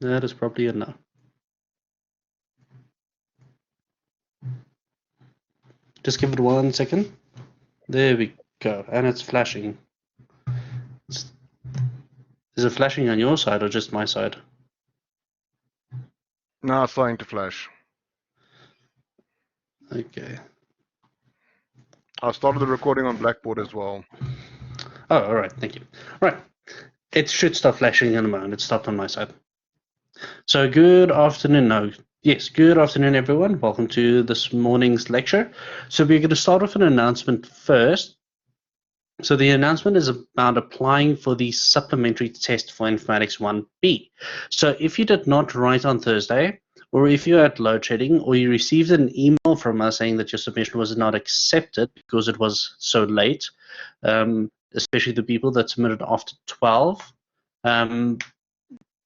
That is probably a no. Just give it 1 second. There we go, and it's flashing. Is it flashing on your side or just my side? Now it's starting to flash. Okay. I started the recording on Blackboard as well. Oh, all right. Thank you. All right. It should stop flashing in a moment. It stopped on my side. So good afternoon. No, yes, good afternoon, everyone. Welcome to this morning's lecture. So we're going to start with an announcement first. So the announcement is about applying for the supplementary test for Informatics 1B. So if you did not write on Thursday, or if you had load shedding, or you received an email from us saying that your submission was not accepted because it was so late, especially the people that submitted after 12,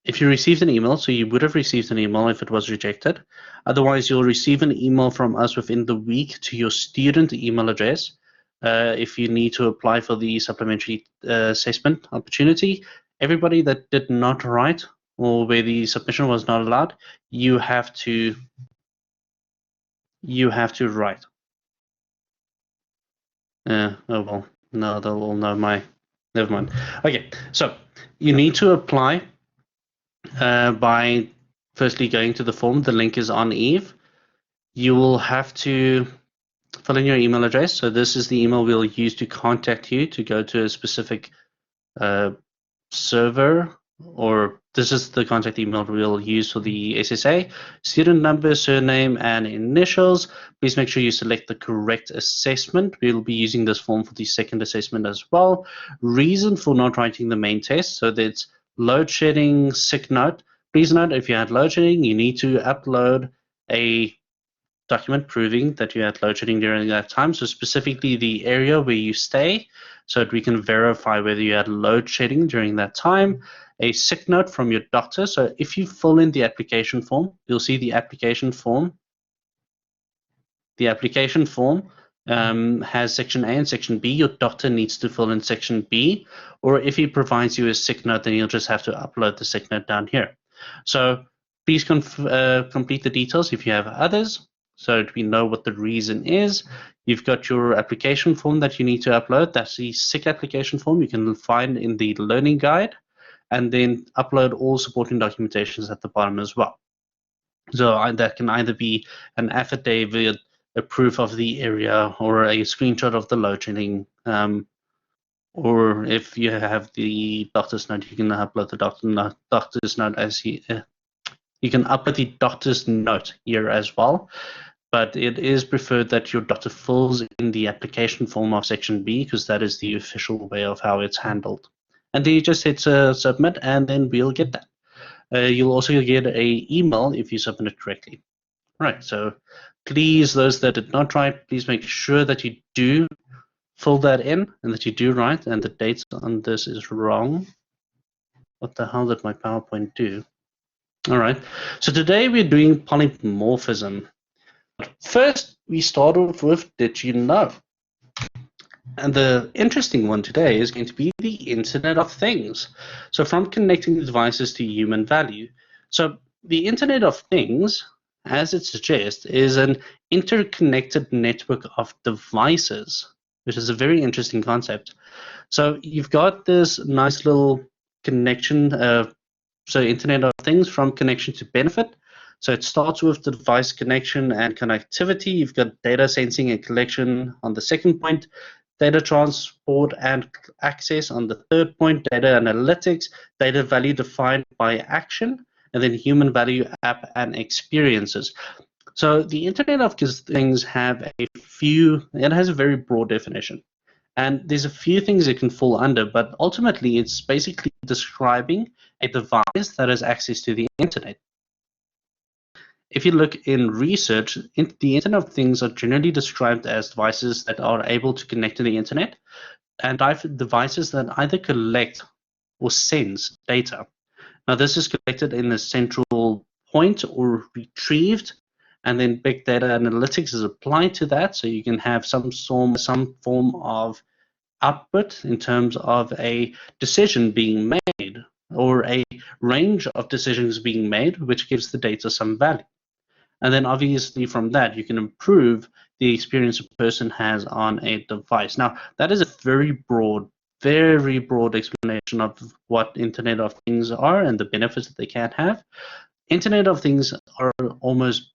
if you received an email, so you would have received an email if it was rejected. Otherwise, you'll receive an email from us within the week to your student email address if you need to apply for the supplementary assessment opportunity. Everybody that did not write or where the submission was not allowed, you have to write. Oh well, no, they'll all know my. Never mind. Okay, so you need to apply by firstly going to the form. The link is on Eve. You will have to fill in your email address. So this is the email we'll use to contact you to go to a specific server, or this is the contact email we'll use for the SSA. Student number, surname, and initials. Please make sure you select the correct assessment. We'll be using this form for the second assessment as well. Reason for not writing the main test. So that's load shedding, sick note. Please note, if you had load shedding, you need to upload a document proving that you had load shedding during that time. So specifically the area where you stay, so that we can verify whether you had load shedding during that time. A sick note from your doctor. So if you fill in the application form, you'll see the application form. The application form has section A and section B. Your doctor needs to fill in section B, or if he provides you a sick note, then you'll just have to upload the sick note down here. So please complete the details if you have others, so that we know what the reason is. You've got your application form that you need to upload. That's the sick application form you can find in the learning guide, and then upload all supporting documentations at the bottom as well. So that can either be an affidavit, a proof of the area, or a screenshot of the load shedding. Or if you have the doctor's note, you can upload the doctor's note as you can upload the doctor's note here as well. But it is preferred that your doctor fills in the application form of section B, because that is the official way of how it's handled. And then you just hit submit, and then we'll get that. You'll also get an email if you submit it correctly. Right, so please, those that did not write, please make sure that you do fill that in and that you do write, and the dates on this is wrong. What the hell did my PowerPoint do? All right, so today we're doing polymorphism. First, we start off with did you know? And the interesting one today is going to be the Internet of Things. So from connecting devices to human value. So the Internet of Things, as it suggests, is an interconnected network of devices, which is a very interesting concept. So you've got this nice little connection, so Internet of Things from connection to benefit. So it starts with the device connection and connectivity. You've got data sensing and collection on the second point, data transport and access on the third point, data analytics, data value defined by action, and then human value, app, and experiences. So the Internet of Things have it has a very broad definition. And there's a few things it can fall under, but ultimately it's basically describing a device that has access to the Internet. If you look in research, the Internet of Things are generally described as devices that are able to connect to the Internet, and devices that either collect or sense data. Now, this is collected in a central point or retrieved, and then big data analytics is applied to that, so you can have some form of output in terms of a decision being made or a range of decisions being made, which gives the data some value. And then obviously from that, you can improve the experience a person has on a device. Now, that is a very broad explanation of what Internet of Things are and the benefits that they can have. Internet of Things are almost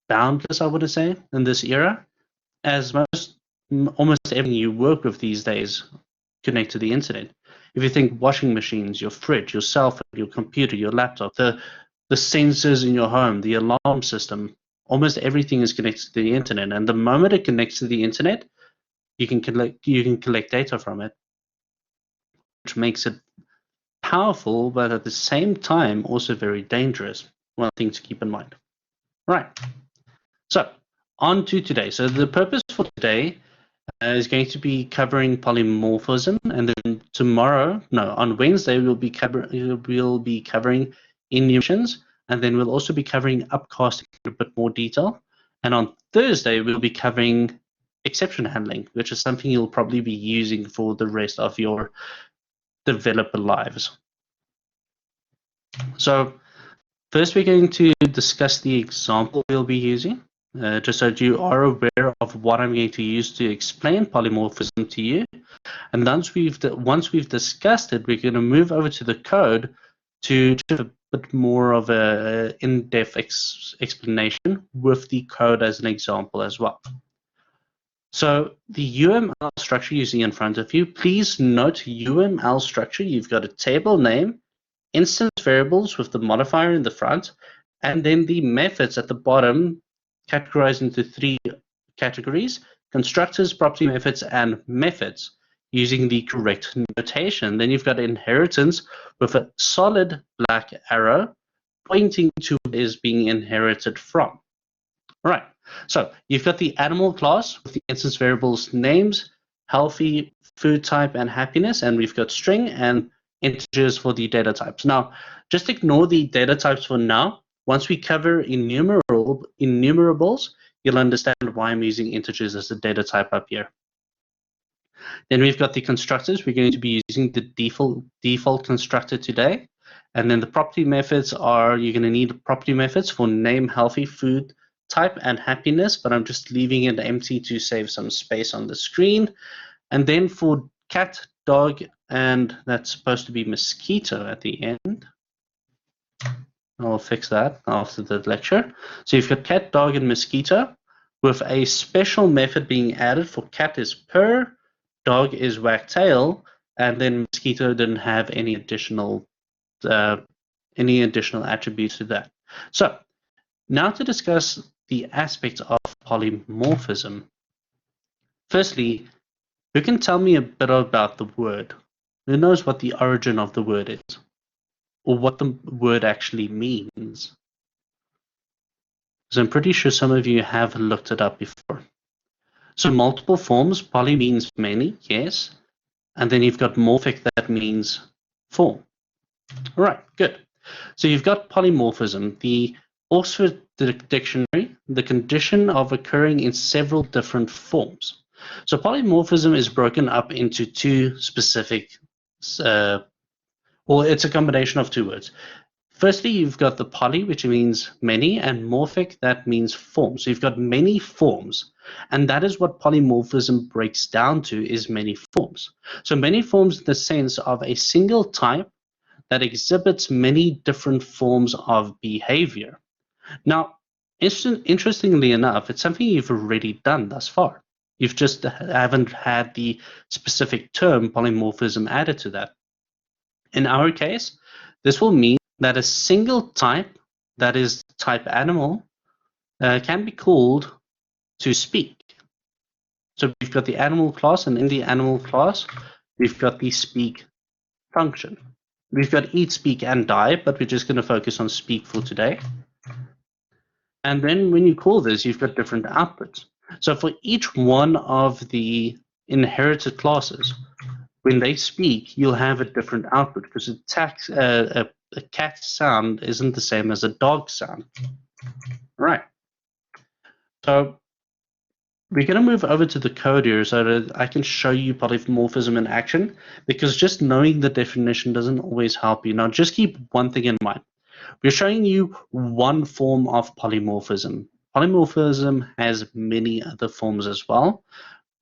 boundless, I would say, in this era, as almost everything you work with these days connect to the internet. If you think washing machines, your fridge, your cell phone, your computer, your laptop, the sensors in your home, the alarm system, almost everything is connected to the internet. And the moment it connects to the internet, you can collect data from it, which makes it powerful, but at the same time also very dangerous. One thing to keep in mind. Right. So on to today. So the purpose for today is going to be covering polymorphism, and then on Wednesday we'll be covering enumerations, and then we'll also be covering upcasting in a bit more detail. And on Thursday we'll be covering exception handling, which is something you'll probably be using for the rest of your developer lives. So first we're going to discuss the example we'll be using. Just so you are aware of what I'm going to use to explain polymorphism to you. And once we've discussed it, we're going to move over to the code to give a bit more of an in-depth explanation with the code as an example as well. So the UML structure you see in front of you, please note UML structure. You've got a table name, instance variables with the modifier in the front, and then the methods at the bottom, categorized into 3 categories: constructors, property methods, and methods, using the correct notation. Then you've got inheritance with a solid black arrow pointing to what is being inherited from. All right, so you've got the animal class with the instance variables names, healthy, food type, and happiness, and we've got string and integers for the data types. Now, just ignore the data types for now. Once we cover enumerables, you'll understand why I'm using integers as the data type up here. Then we've got the constructors. We're going to be using the default constructor today. And then the property methods are, you're going to need property methods for name, healthy, food type, and happiness, but I'm just leaving it empty to save some space on the screen. And then for cat, dog, and that's supposed to be mosquito at the end. I'll fix that after the lecture. So you've got cat, dog, and mosquito, with a special method being added for cat is purr, dog is wagtail, and then mosquito didn't have any additional attributes to that. So now to discuss the aspects of polymorphism. Firstly, who can tell me a bit about the word? Who knows what the origin of the word is, or what the word actually means? So I'm pretty sure some of you have looked it up before. So multiple forms, poly means many, yes. And then you've got morphic, that means form. All right, good. So you've got polymorphism, the Oxford Dictionary, the condition of occurring in several different forms. So polymorphism is broken up into 2 specific, it's a combination of 2 words. Firstly, you've got the poly, which means many, and morphic, that means form. So you've got many forms, and that is what polymorphism breaks down to, is many forms. So many forms in the sense of a single type that exhibits many different forms of behavior. Now, interestingly enough, it's something you've already done thus far. You've just haven't had the specific term polymorphism added to that. In our case, this will mean that a single type, that is type animal, can be called to speak. So we've got the animal class, and in the animal class, we've got the speak function. We've got eat, speak, and die, but we're just going to focus on speak for today. And then when you call this, you've got different outputs. So for each one of the inherited classes, when they speak, you'll have a different output, because a cat sound isn't the same as a dog sound. Right. So we're going to move over to the code here so that I can show you polymorphism in action, because just knowing the definition doesn't always help you. Now, just keep one thing in mind. We're showing you one form of polymorphism. Polymorphism has many other forms as well.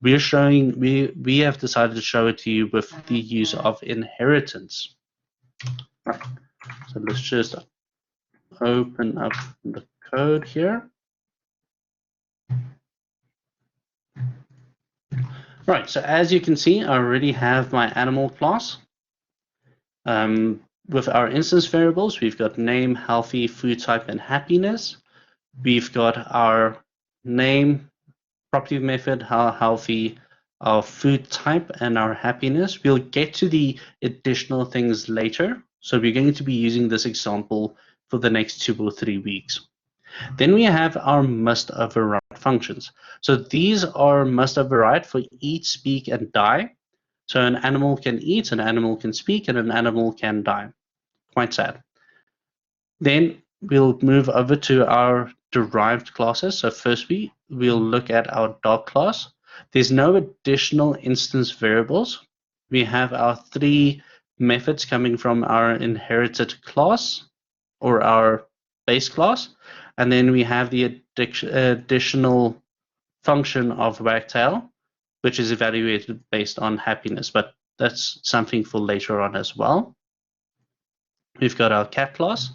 We have decided to show it to you with the use of inheritance. Right. So let's just open up the code here. Right, so as you can see, I already have my animal class. With our instance variables, we've got name, healthy, food type, and happiness. We've got our name, property method, how healthy, our food type, and our happiness. We'll get to the additional things later. So we're going to be using this example for the next 2 or 3 weeks. Then we have our must override functions. So these are must override for eat, speak, and die. So an animal can eat, an animal can speak, and an animal can die. Quite sad. Then we'll move over to our derived classes. So firstly, we'll look at our dog class. There's no additional instance variables. We have our 3 methods coming from our inherited class or our base class. And then we have the additional function of wagtail, which is evaluated based on happiness, but that's something for later on as well. We've got our cat class,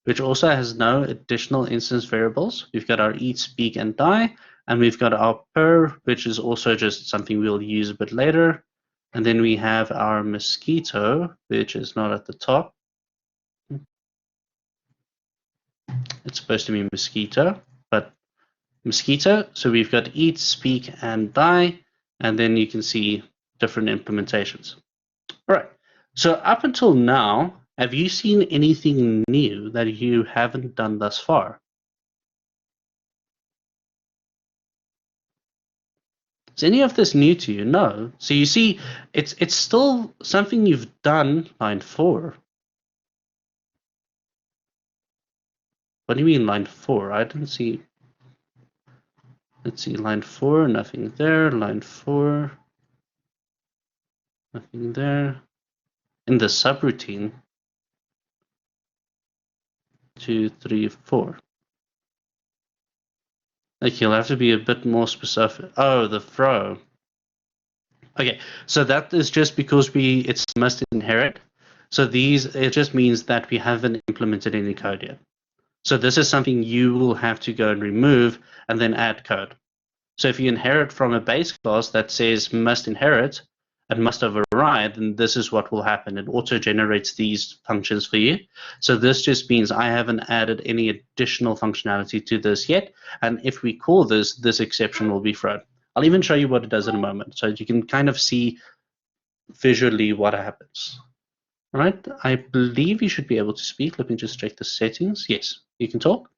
which also has no additional instance variables. We've got our eat, speak, and die, and we've got our purr, which is also just something we'll use a bit later. And then we have our mosquito, which is not at the top. It's supposed to be mosquito, but mosquito. So we've got eat, speak, and die, and then you can see different implementations. All right. So up until now, have you seen anything new that you haven't done thus far? Is any of this new to you? No. So you see, it's still something you've done. Line 4. What do you mean line 4? I didn't see. Let's see, line 4, nothing there. Line 4, nothing there. In the subroutine, 2, 3, 4. Like, you'll have to be a bit more specific. Oh, the throw. Okay, so that is just because it's must inherit. So it just means that we haven't implemented any code yet. So this is something you will have to go and remove and then add code. So if you inherit from a base class that says must inherit and must override, then this is what will happen. It auto generates these functions for you. So this just means I haven't added any additional functionality to this yet. And if we call this exception will be thrown. I'll even show you what it does in a moment, so you can kind of see visually what happens. All right, I believe you should be able to speak. Let me just check the settings. Yes, you can talk.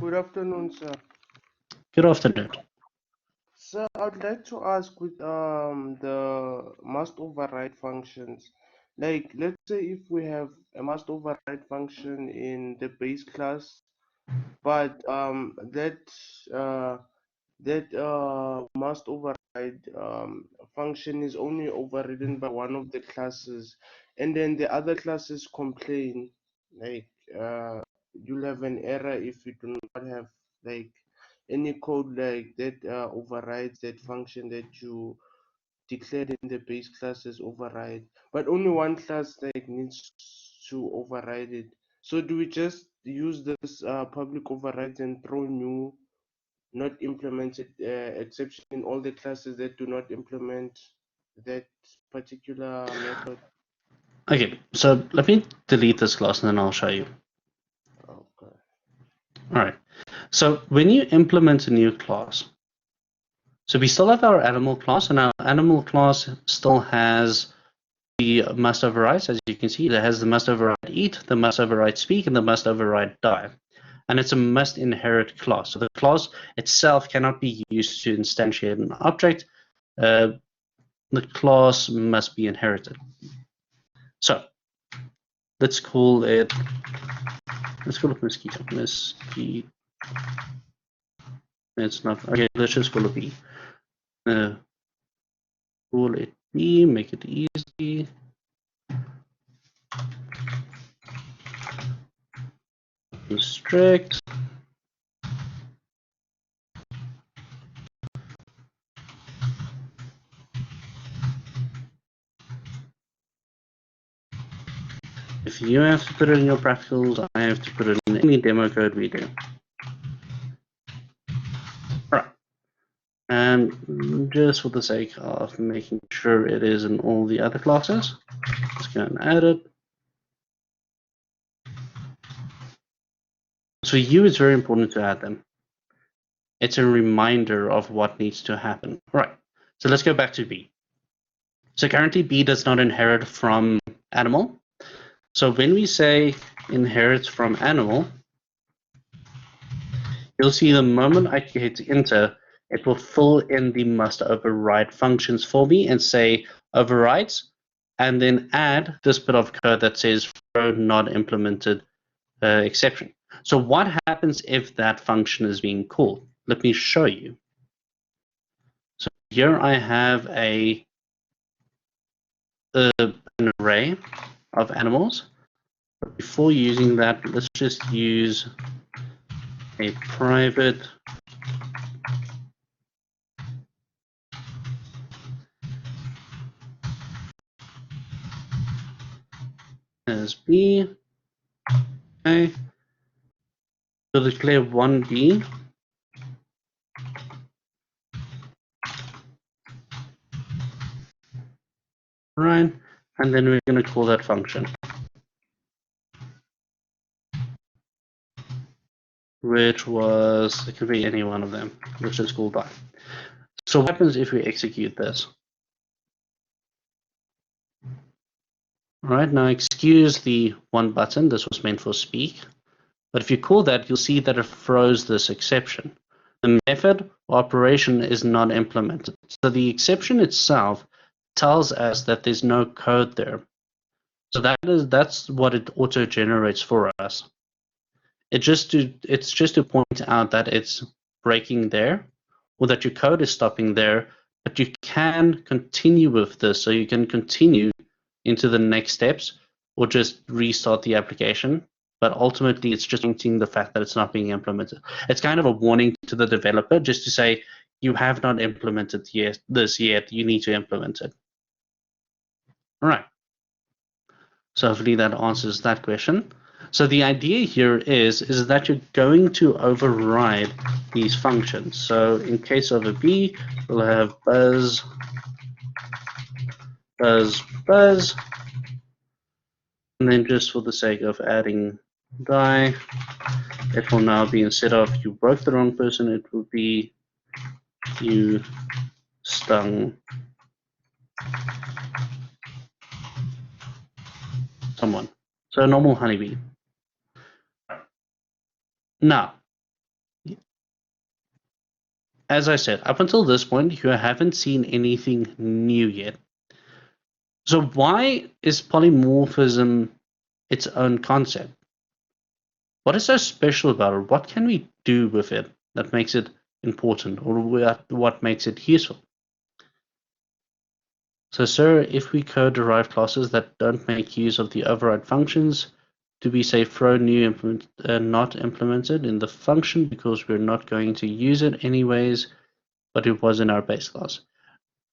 Good afternoon, sir. Good afternoon. Sir, I'd like to ask with the must override functions. Like, let's say if we have a must override function in the base class, but that must override function is only overridden by one of the classes, and then the other classes complain, like you'll have an error if you do not have like any code like that overrides that function that you declared in the base class as override, but only one class like needs to override it. So do we just use this public overrides and throw new not implemented exception in all the classes that do not implement that particular method? Okay, so let me delete this class and then I'll show you. Okay. All right, so when you implement a new class, so we still have our animal class, and our animal class still has the must overrides. As you can see, it has the must override eat, the must override speak, and the must override die. And it's a must inherit class. So the class itself cannot be used to instantiate an object. The class must be inherited. So let's call it mosquito. It's not. Okay, let's just call it B. Call it B, make it easy. Strict. If you have to put it in your practicals, I have to put it in any demo code we do. Alright. And just for the sake of making sure it is in all the other classes, let's go and add it. So you, it's very important to add them. It's a reminder of what needs to happen. Right. So let's go back to B. So currently B does not inherit from animal. So when we say inherits from animal, you'll see the moment I hit enter, it will fill in the must override functions for me and say overrides, and then add this bit of code that says throw not implemented exception. So what happens if that function is being called? Let me show you. So here I have an array of animals. But before using that, let's just use a private as B. Okay. So declare 1B. Right, and then we're going to call that function, which was, it could be any one of them, which is called by. So what happens if we execute this? All right, now excuse the one button, this was meant for speak, but if you call that, you'll see that it throws this exception. The method or operation is not implemented. So the exception itself tells us that there's no code there. So that's what it auto generates for us. It's just to point out that it's breaking there, or that your code is stopping there, but you can continue with this. So you can continue into the next steps or just restart the application. But ultimately, it's just pointing the fact that it's not being implemented. It's kind of a warning to the developer just to say, you have not implemented this yet. You need to implement it. All right. So hopefully that answers that question. So the idea here is that you're going to override these functions. So in case of a B, we'll have buzz, buzz, buzz. And then just for the sake of adding die, it will now be, instead of you broke the wrong person, it will be you stung someone. So a normal honeybee. Now, as I said, up until this point, you haven't seen anything new yet. So why is polymorphism its own concept? What is so special about it? What can we do with it that makes it important, or what makes it useful? So, sir, if we code derived classes that don't make use of the override functions, do we say throw new not implemented in the function because we're not going to use it anyways, but it was in our base class?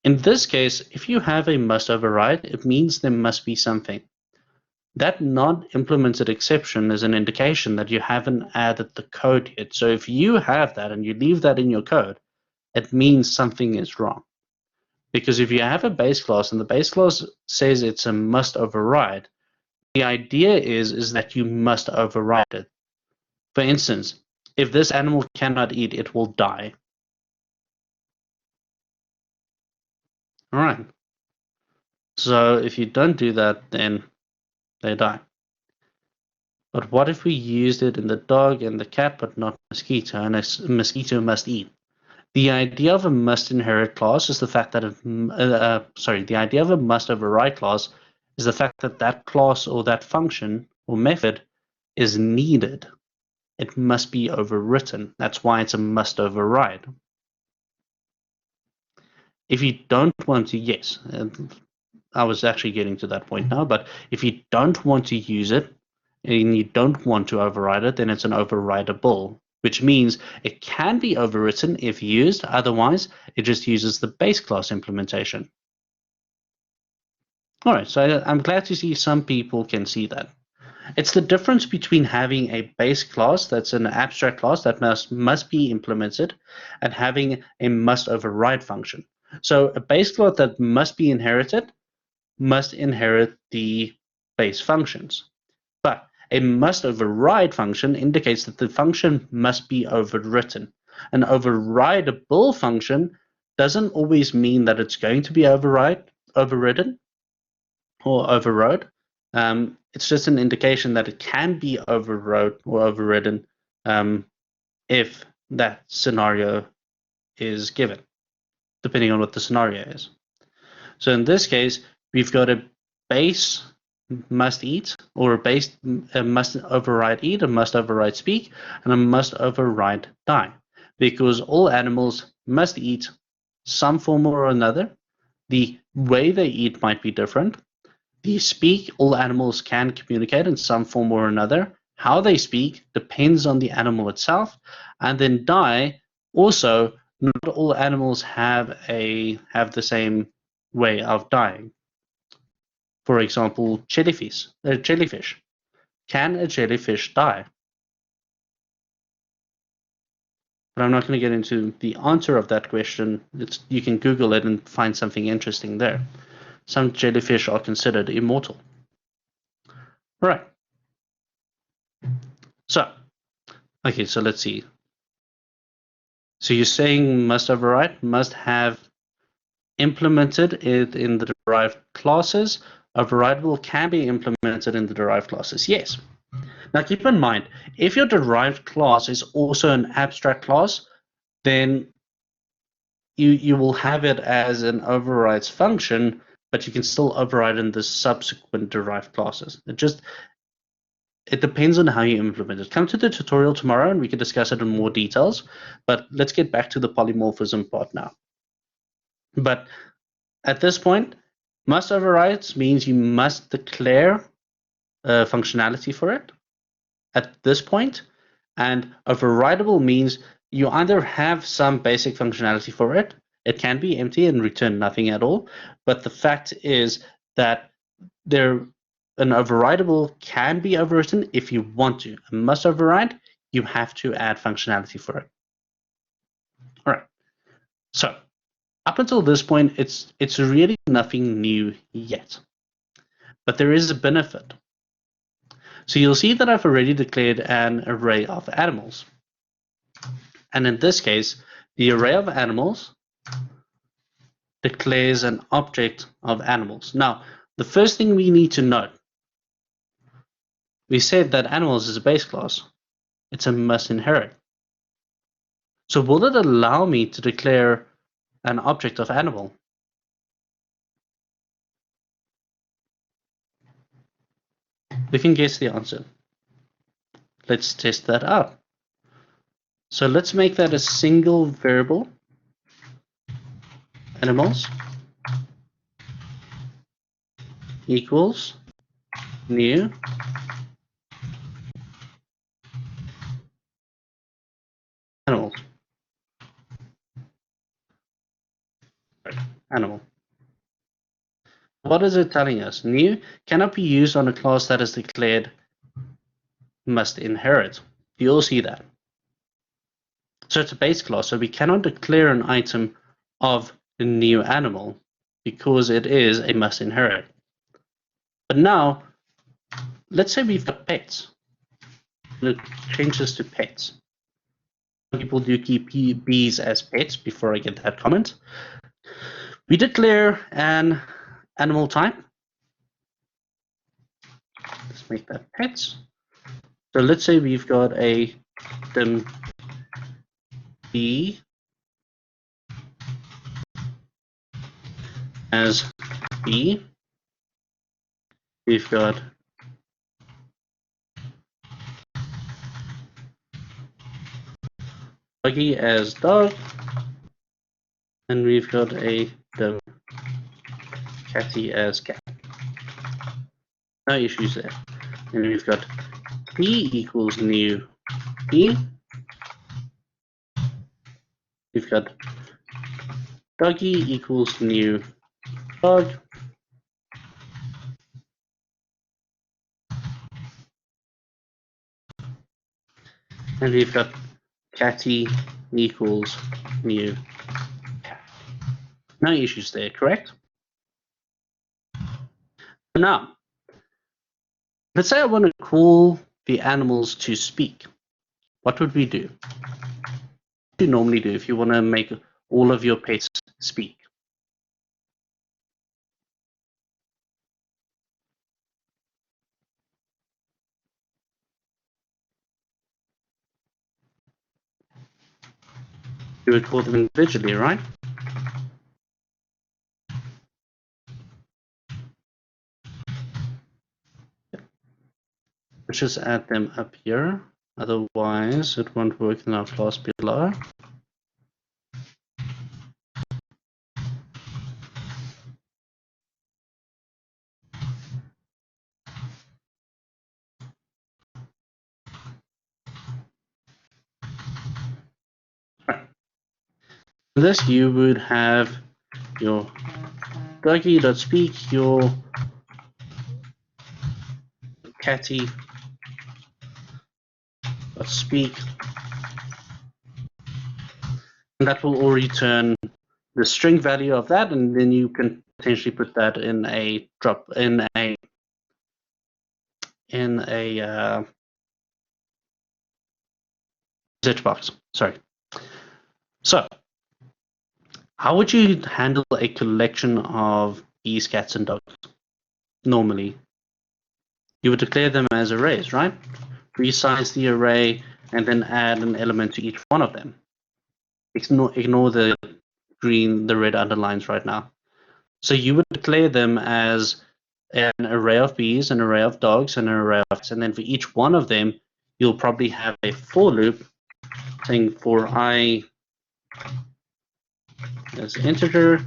In this case, if you have a must override, it means there must be something. That not implemented exception is an indication that you haven't added the code yet. So if you have that and you leave that in your code, it means something is wrong. Because if you have a base class and the base class says it's a must override, the idea is that you must override it. For instance, if this animal cannot eat, it will die. All right. So if you don't do that, then they die. But what if we used it in the dog and the cat, but not mosquito, and a mosquito must eat? The idea of a must inherit clause is the fact that the idea of a must override clause is the fact that that clause or that function or method is needed. it must be overwritten. That's why it's a must override. If you don't want to, yes, I was actually getting to that point now, but if you don't want to use it and you don't want to override it, then it's an overridable, which means it can be overwritten if used. Otherwise, it just uses the base class implementation. All right, so I'm glad to see some people can see that. It's the difference between having a base class that's an abstract class that must be implemented and having a must override function. So a base class that must be inherited must inherit the base functions. But a must override function indicates that the function must be overwritten. An overridable function doesn't always mean that it's going to be overridden or overrode. It's just an indication that it can be overrode or overridden if that scenario is given, depending on what the scenario is. So in this case, we've got a base must eat, or a must override eat, a must override speak, and a must override die, because all animals must eat some form or another. The way they eat might be different. The speak, all animals can communicate in some form or another. How they speak depends on the animal itself. And then die, also, not all animals have the same way of dying. For example, jellyfish. Can a jellyfish die? But I'm not going to get into the answer of that question. You can Google it and find something interesting there. Some jellyfish are considered immortal. Right. So, okay, so let's see. So you're saying must override, must have implemented it in the derived classes. Overridable can be implemented in the derived classes. Yes. Now keep in mind, if your derived class is also an abstract class, then you will have it as an overrides function, but you can still override in the subsequent derived classes. It depends on how you implement it. Come to the tutorial tomorrow and we can discuss it in more details, but let's get back to the polymorphism part now. But at this point, must overrides means you must declare functionality for it at this point, and overridable means you either have some basic functionality for it, it can be empty and return nothing at all, but the fact is that an overridable can be overwritten if you want to. A must override, you have to add functionality for it. All right, so up until this point, it's really nothing new yet, but there is a benefit. So you'll see that I've already declared an array of animals. And in this case, the array of animals declares an object of animals. Now, the first thing we need to note, we said that animals is a base class. It's a must inherit. So will it allow me to declare an object of animal? We can guess the answer. Let's test that out. So let's make that a single variable, animals equals new animals. Animal. What is it telling us? New cannot be used on a class that is declared must inherit. You'll see that. So it's a base class, so we cannot declare an item of a new animal because it is a must inherit. But now, let's say we've got pets. Let's change this to pets. Some people do keep bees as pets before I get that comment. We declare an animal type. Let's make that pets. So let's say we've got a bee as bee. We've got doggy as dog, and we've got a div catty as cat. No issues there. And we've got b equals new b. We've got doggy equals new dog. And we've got catty equals new cat. No issues there, correct? Now, let's say I want to call the animals to speak. What would we do? What do you normally do if you want to make all of your pets speak? You would call them individually, right? Let's just add them up here. Otherwise, it won't work in our class below. Right. This you would have your doggy.speak, your catty.speak, and that will all return the string value of that, and then you can potentially put that in a Z box. Sorry. So, how would you handle a collection of bees, cats, and dogs? Normally, you would declare them as arrays, right? Resize the array and then add an element to each one of them. Ignore the green, the red underlines right now. So you would declare them as an array of bees, an array of dogs, and an array of cats, and then for each one of them, you'll probably have a for loop saying for I as integer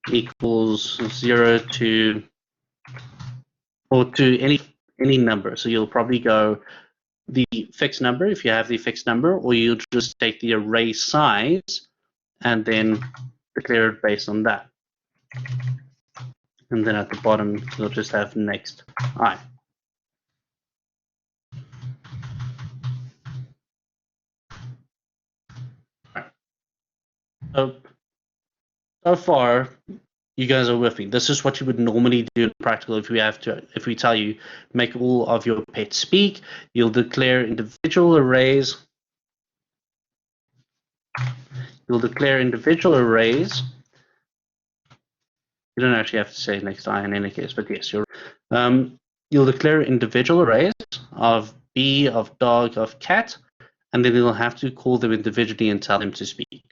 equals 0 to or to any number. So you'll probably go the fixed number if you have the fixed number, or you'll just take the array size and then declare it based on that. And then at the bottom, you'll just have next I. So far, you guys are with me. This is what you would normally do in practical if we tell you make all of your pets speak. You'll declare individual arrays. You don't actually have to say next I in any case, but yes, you'll declare individual arrays of bee, of dog, of cat, and then you'll have to call them individually and tell them to speak.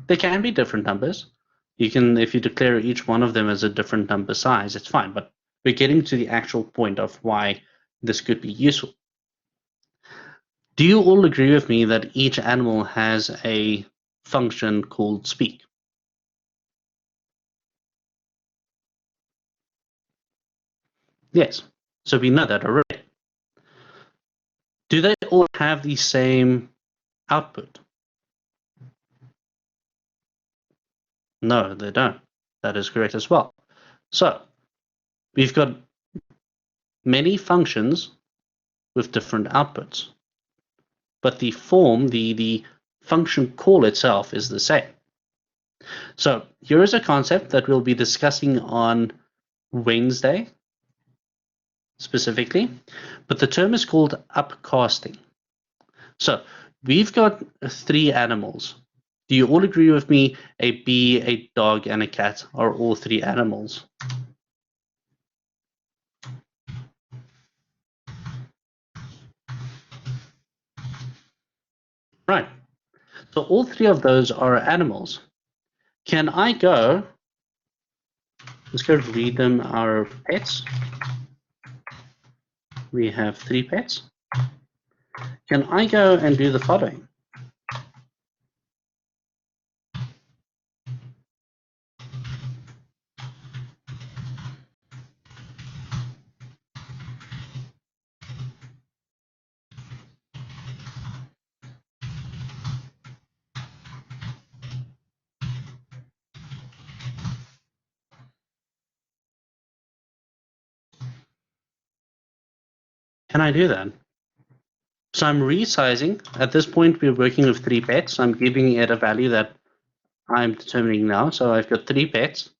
They can be different numbers. You can, if you declare each one of them as a different number size, it's fine, but we're getting to the actual point of why this could be useful. Do you all agree with me that each animal has a function called speak? Yes, so we know that already. Do they all have the same output? No, they don't. That is correct as well. So we've got many functions with different outputs, but the form, the function call itself is the same. So here is a concept that we'll be discussing on Wednesday specifically, but the term is called upcasting. So we've got 3 animals. Do you all agree with me? A bee, a dog, and a cat are all 3 animals. Right. So all 3 of those are animals. Can I go? Let's go read them our pets. We have 3 pets. Can I go and do the following? Can I do that? So I'm resizing. At this point, we're working with 3 pets. I'm giving it a value that I'm determining now. So I've got 3 pets.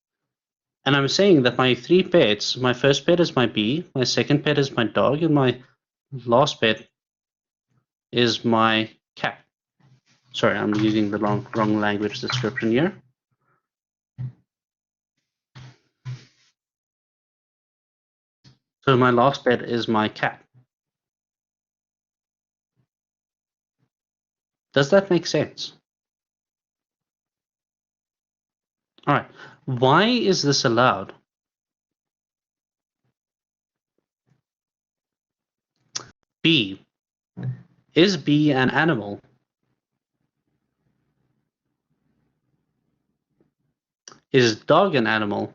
And I'm saying that my 3 pets, my first pet is my bee, my second pet is my dog, and my last pet is my cat. Sorry, I'm using the wrong language description here. So my last pet is my cat. Does that make sense? All right. Why is this allowed? B. Is B an animal? Is dog an animal?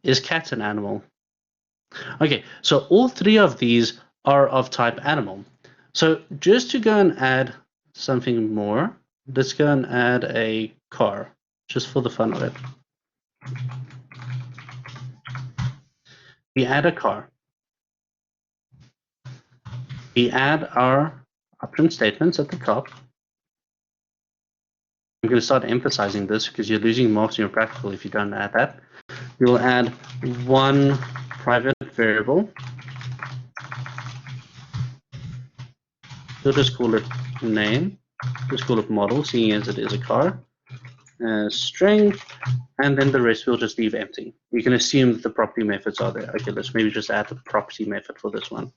Is cat an animal? Okay, so all 3 of these are of type animal. So just to go and add something more, let's go and add a car, just for the fun of it. We add a car. We add our option statements at the top. I'm going to start emphasizing this because you're losing marks in your practical if you don't add that. We'll add one private variable. We'll just call it name. Just call it model, seeing as it is a car. String, and then the rest we'll just leave empty. You can assume that the property methods are there. Okay, let's maybe just add the property method for this one.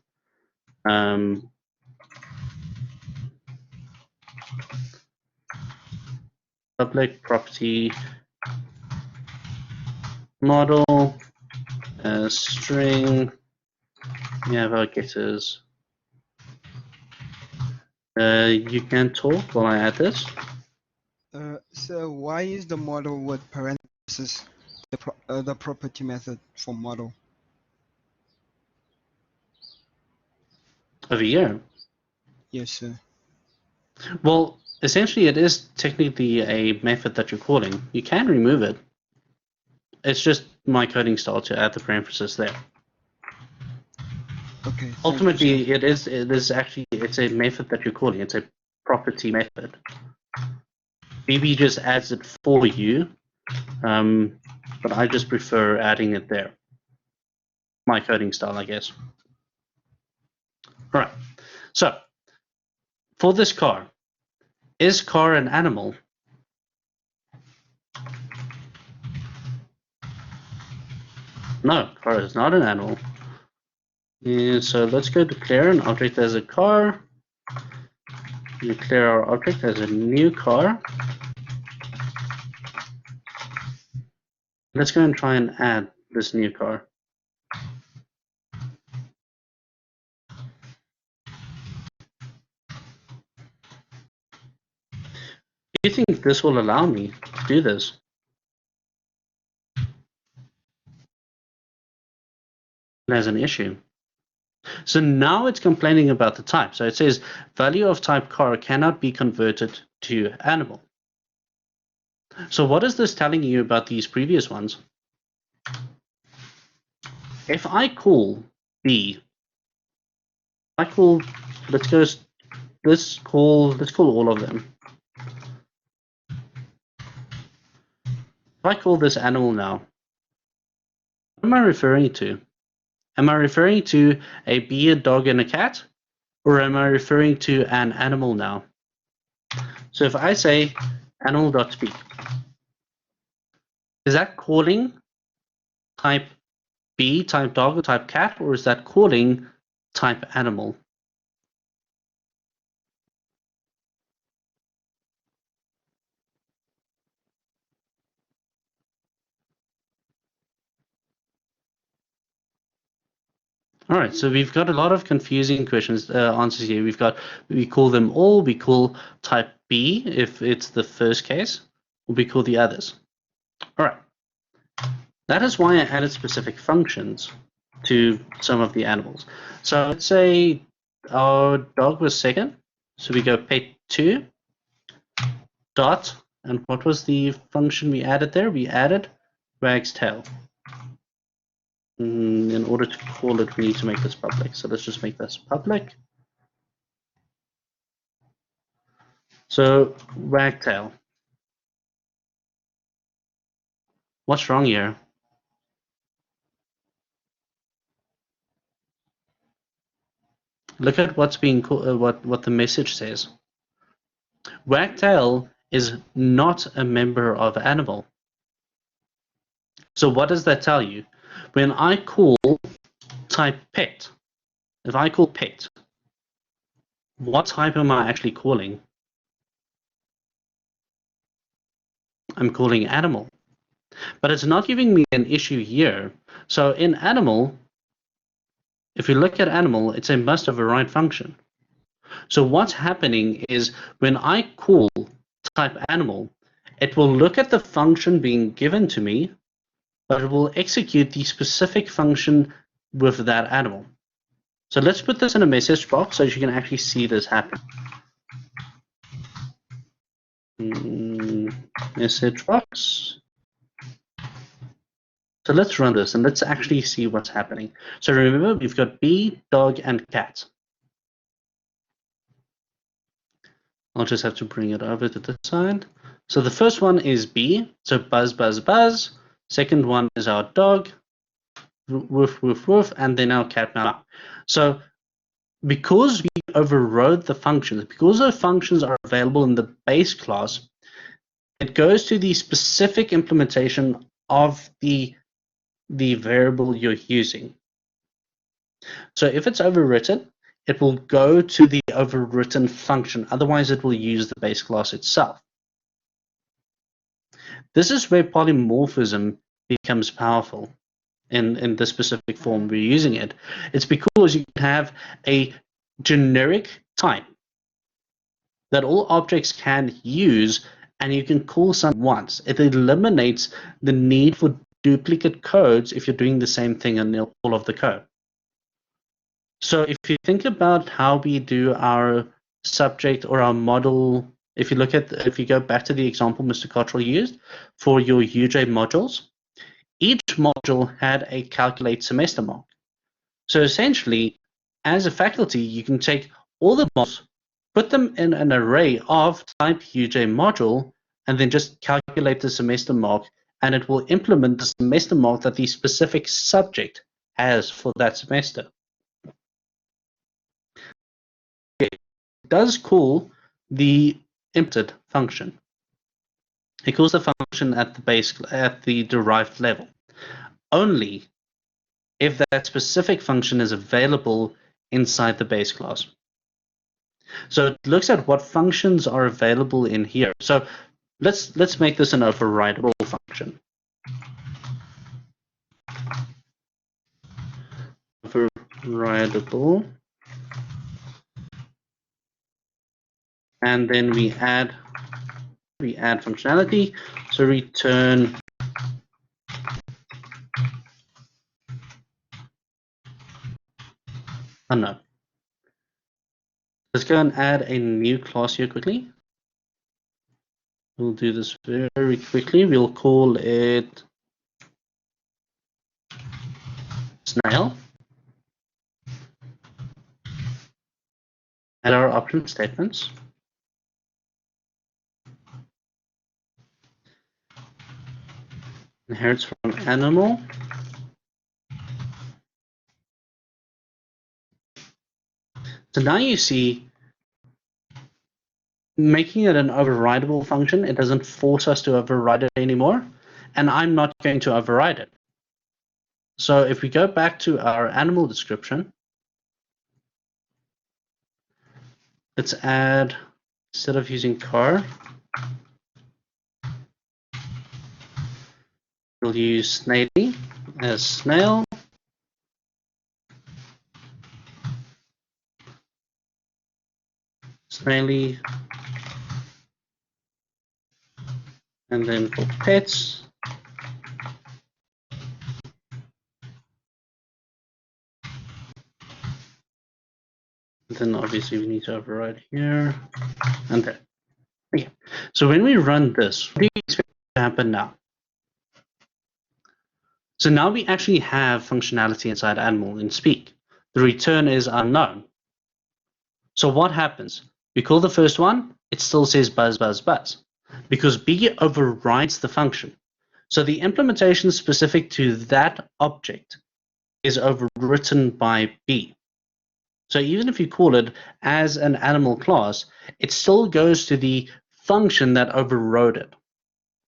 Public property model, string, we have our getters. You can talk while I add this. So why is the model with parentheses the property method for model? Over here. Yes, sir. Well, essentially it is technically a method that you're calling. You can remove it. It's just my coding style to add the parentheses there. Okay. Ultimately, it's a method that you're calling. It's a property method. BB just adds it for you, but I just prefer adding it there. My coding style, I guess. All right. So, for this car, is car an animal? No, car is not an animal. And so let's go declare an object as a car. Declare our object as a new car. Let's go and try and add this new car. Do you think this will allow me to do this? There's an issue. So now it's complaining about the type. So it says value of type car cannot be converted to animal. So what is this telling you about these previous ones? If I call B, let's call all of them. If I call this animal now, what am I referring to? Am I referring to a bee, a dog, and a cat? Or am I referring to an animal now? So if I say animal.speak, is that calling type bee, type dog, or type cat, or is that calling type animal? All right, so we've got a lot of confusing questions, answers here. We call them all, we call type B if it's the first case, or we call the others. All right, that is why I added specific functions to some of the animals. So let's say our dog was second, so we go pet2 dot, and what was the function we added there? We added wag's tail. In order to call it, we need to make this public. So let's just make this public. So wagtail. What's wrong here? Look at what's being what the message says. Wagtail is not a member of animal. So what does that tell you? When I call type pet, if I call pet, what type am I actually calling? I'm calling animal. But it's not giving me an issue here. So in animal, if you look at animal, it's a must override function. So what's happening is when I call type animal, it will look at the function being given to me, but it will execute the specific function with that animal. So let's put this in a message box so you can actually see this happen. Message box. So let's run this and let's actually see what's happening. So remember, we've got bee, dog, and cat. I'll just have to bring it over to the side. So the first one is bee, so buzz, buzz, buzz. Second one is our dog, woof, woof, woof, and then our cat, meow. So because we overrode the functions, because the functions are available in the base class, it goes to the specific implementation of the variable you're using. So if it's overwritten, it will go to the overwritten function. Otherwise, it will use the base class itself. This is where polymorphism becomes powerful in the specific form we're using it. It's because you can have a generic type that all objects can use, and you can call some once. It eliminates the need for duplicate codes if you're doing the same thing in all of the code. So if you think about how we do our subject or our model, if you go back to the example Mr. Cottrell used for your UJ modules, each module had a calculate semester mark. So essentially, as a faculty, you can take all the modules, put them in an array of type UJ module, and then just calculate the semester mark, and it will implement the semester mark that the specific subject has for that semester. It does call the implemented function. It calls the function at the derived level, only if that specific function is available inside the base class. So it looks at what functions are available in here. So let's make this an overridable function. Overridable. And then we add functionality. So return unknown. Let's go and add a new class here quickly. We'll do this very quickly. We'll call it snail. Add our option statements. Inherits from animal. So now you see, making it an overridable function, it doesn't force us to override it anymore, and I'm not going to override it. So if we go back to our animal description, let's add, instead of using car, we'll use snaily as snail. Rayleigh, and then for pets, then obviously we need to override here and there. Okay. So when we run this, what do you expect to happen now? So now we actually have functionality inside animal in speak. The return is unknown. So what happens? We call the first one, it still says buzz, buzz, buzz, because B overrides the function. So the implementation specific to that object is overwritten by B. So even if you call it as an animal class, it still goes to the function that overrode it,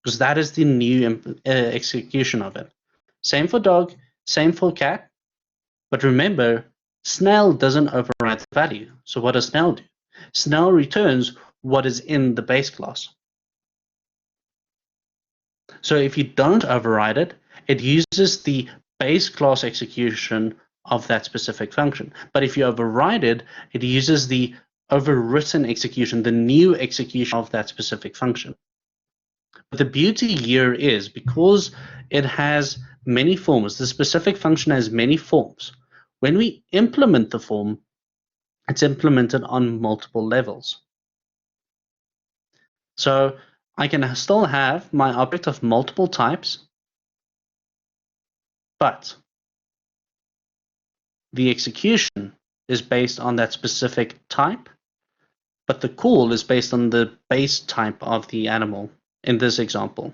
because that is the new execution of it. Same for dog, same for cat. But remember, Snell doesn't override the value. So what does Snell do? Snell returns what is in the base class. So if you don't override it, it uses the base class execution of that specific function. But if you override it, it uses the overwritten execution, the new execution of that specific function. But the beauty here is because it has many forms, the specific function has many forms. When we implement the form, it's implemented on multiple levels. So I can still have my object of multiple types, but the execution is based on that specific type, but the call is based on the base type of the animal in this example.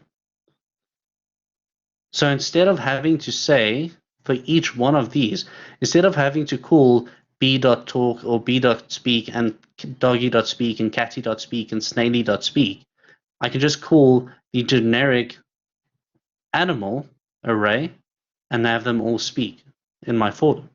So instead of having to say for each one of these, instead of having to call b.talk or b.speak and doggy.speak and catty.speak and snaily.speak, I can just call the generic animal array and have them all speak in my for loop.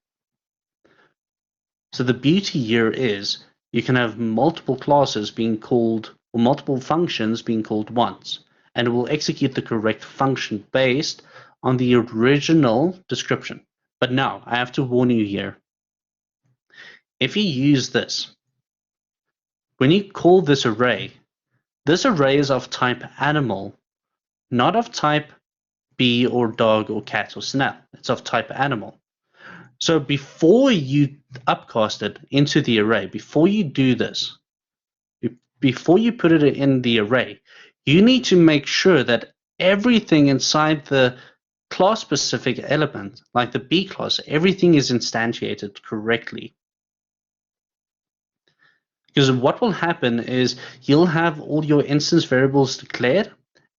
So the beauty here is you can have multiple classes being called or multiple functions being called once, and it will execute the correct function based on the original description. But now I have to warn you here. If you use this, when you call this array is of type animal, not of type bee or dog or cat or snap. It's of type animal. So before you upcast it into the array, before you do this, before you put it in the array, you need to make sure that everything inside the class specific element, like the B class, everything is instantiated correctly. Because what will happen is you'll have all your instance variables declared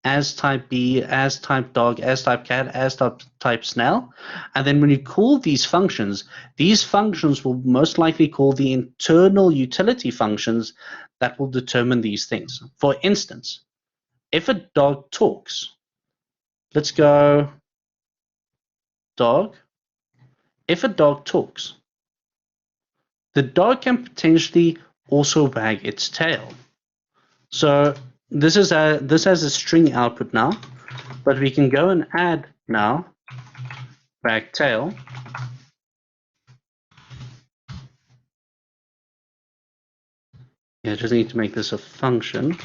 as type B, as type dog, as type cat, as type Snell. And then when you call these functions will most likely call the internal utility functions that will determine these things. For instance, if a dog talks, let's go dog. If a dog talks, the dog can potentially also wag its tail. So this has a string output now, but we can go and add now wag tail. Yeah, just need to make this a function.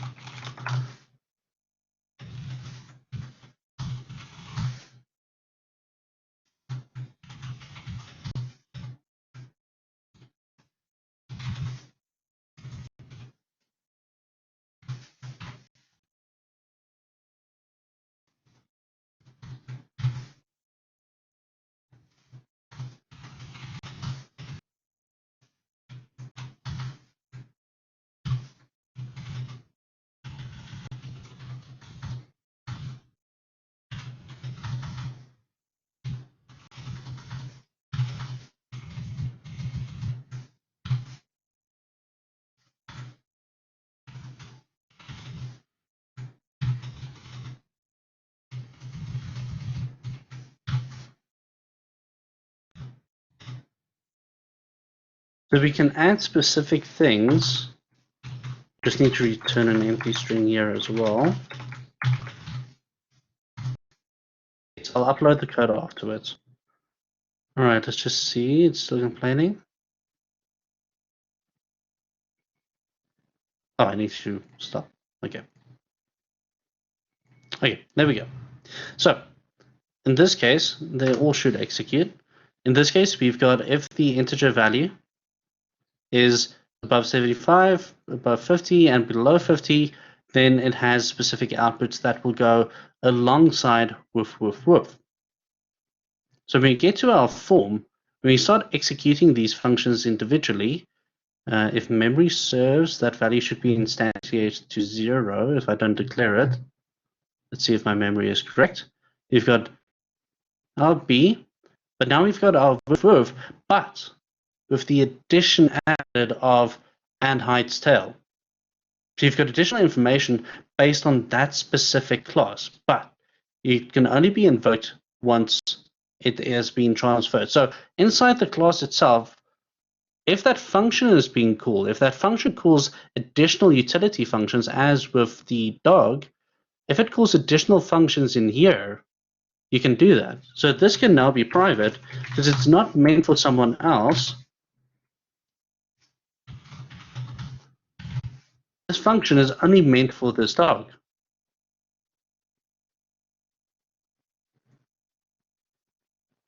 So we can add specific things. Just need to return an empty string here as well. So I'll upload the code afterwards. All right, let's just see. It's still complaining. Oh, I need to stop. Okay. Okay, there we go. So, in this case, they all should execute. In this case, we've got if the integer value is above 75, above 50, and below 50, then it has specific outputs that will go alongside woof, woof, woof. So when we get to our form, when we start executing these functions individually, if memory serves, that value should be instantiated to 0 if I don't declare it. Let's see if my memory is correct. We've got our B, but now we've got our woof, woof, but with the addition added of and hides tail. So you've got additional information based on that specific class, but it can only be invoked once it has been transferred. So inside the class itself, if that function is being called, if that function calls additional utility functions, as with the dog, if it calls additional functions in here, you can do that. So this can now be private because it's not meant for someone else. This function is only meant for this dog.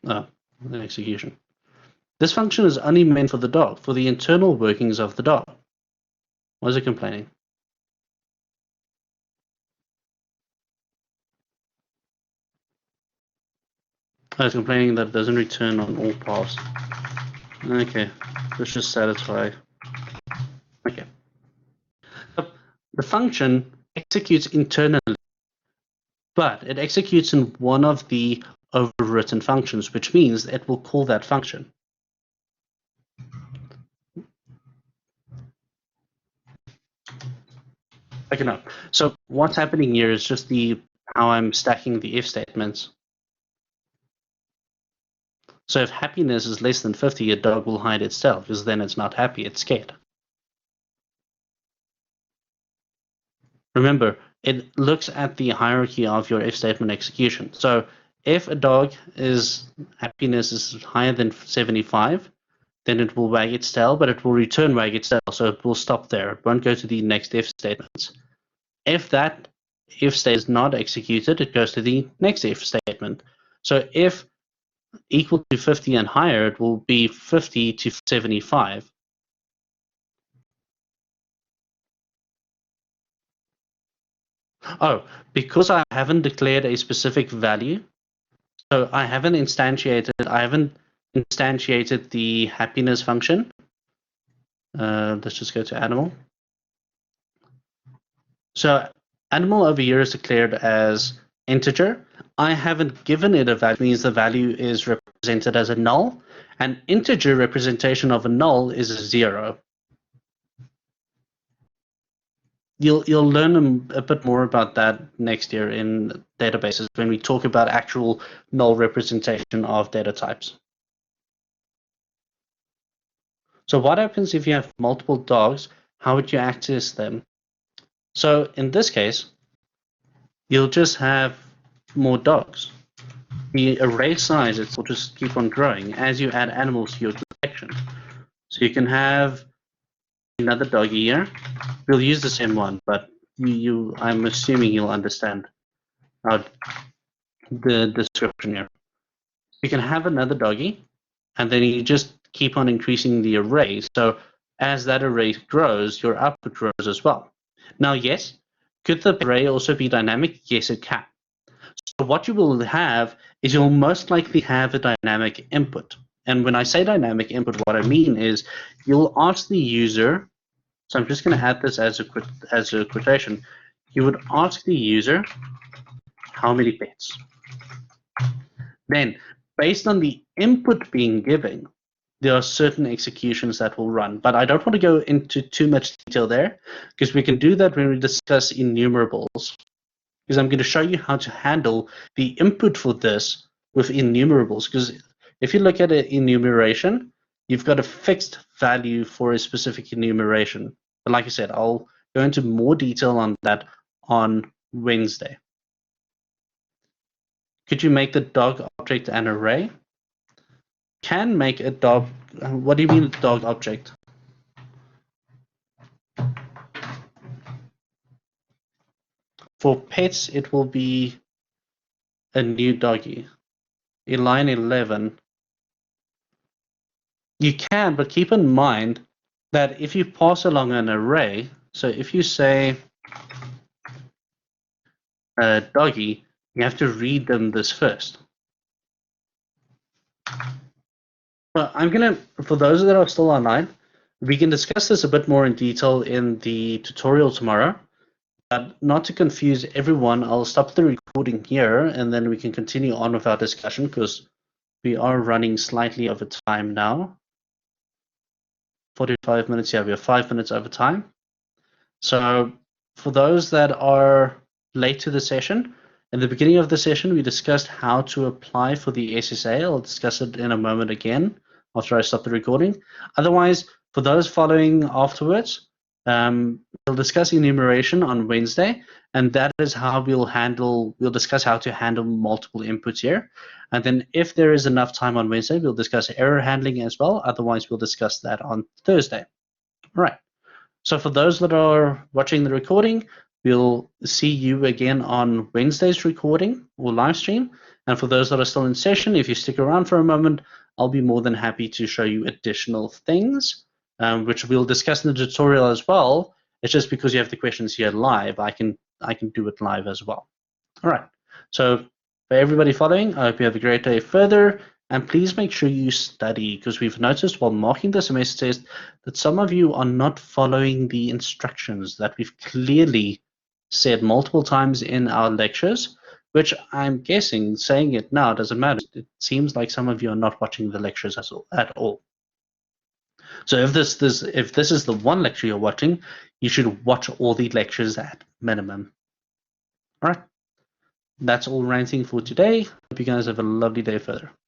Oh, an execution. This function is only meant for the dog, for the internal workings of the dog. Why is it complaining? Oh, it's complaining that it doesn't return on all paths. Okay, let's just satisfy. Okay. The function executes internally, but it executes in one of the overwritten functions, which means it will call that function. Okay, no. So what's happening here is just how I'm stacking the if statements. So if happiness is less than 50, a dog will hide its tail because then it's not happy, it's scared. Remember, it looks at the hierarchy of your if statement execution. So if a dog happiness is higher than 75, then it will wag its tail, but it will return wag its tail. So it will stop there. It won't go to the next if statements. If that if state is not executed, it goes to the next if statement. So if equal to 50 and higher, it will be 50 to 75. Oh, because I haven't declared a specific value, so I haven't instantiated the happiness function. Let's just go to animal. So animal over here is declared as integer. I haven't given it a value, means the value is represented as a null. An integer representation of a null is a 0. You'll learn a bit more about that next year in databases when we talk about actual null representation of data types. So what happens if you have multiple dogs? How would you access them? So in this case, you'll just have more dogs. The array size will just keep on growing as you add animals to your collection. So you can have another doggy here. We'll use the same one, but I'm assuming you'll understand the description here. You can have another doggy, and then you just keep on increasing the array. So as that array grows, your output grows as well. Now, yes, could the array also be dynamic? Yes, it can. So what you will have is you'll most likely have a dynamic input. And when I say dynamic input, what I mean is you'll ask the user, so I'm just going to add this as a quotation, you would ask the user how many pets. Then, based on the input being given, there are certain executions that will run. But I don't want to go into too much detail there, because we can do that when we discuss enumerables. Because I'm going to show you how to handle the input for this with enumerables. Because if you look at an enumeration, you've got a fixed value for a specific enumeration. But like I said, I'll go into more detail on that on Wednesday. Could you make the dog object an array? Can make a dog. What do you mean dog object? For pets, it will be a new doggy. In line 11, you can, but keep in mind that if you pass along an array, so if you say doggy, you have to read them this first. Well, I'm gonna, for those that are still online, we can discuss this a bit more in detail in the tutorial tomorrow. But not to confuse everyone, I'll stop the recording here and then we can continue on with our discussion because we are running slightly over time now. 45 minutes, yeah, we are 5 minutes over time. So for those that are late to the session, in the beginning of the session, we discussed how to apply for the SSA. I'll discuss it in a moment again after I stop the recording. Otherwise, for those following afterwards, we'll discuss enumeration on Wednesday, and that is how we'll discuss how to handle multiple inputs here. And then if there is enough time on Wednesday, we'll discuss error handling as well. Otherwise, we'll discuss that on Thursday. All right. So for those that are watching the recording, we'll see you again on Wednesday's recording or live stream. And for those that are still in session, if you stick around for a moment, I'll be more than happy to show you additional things, which we'll discuss in the tutorial as well. It's just because you have the questions here live, I can do it live as well. All right. So for everybody following, I hope you have a great day further. And please make sure you study, because we've noticed while marking the semester test that some of you are not following the instructions that we've clearly said multiple times in our lectures, which I'm guessing saying it now doesn't matter. It seems like some of you are not watching the lectures at all. So if this is the one lecture you're watching, you should watch all the lectures at minimum. All right. That's all ranting for today. Hope you guys have a lovely day further.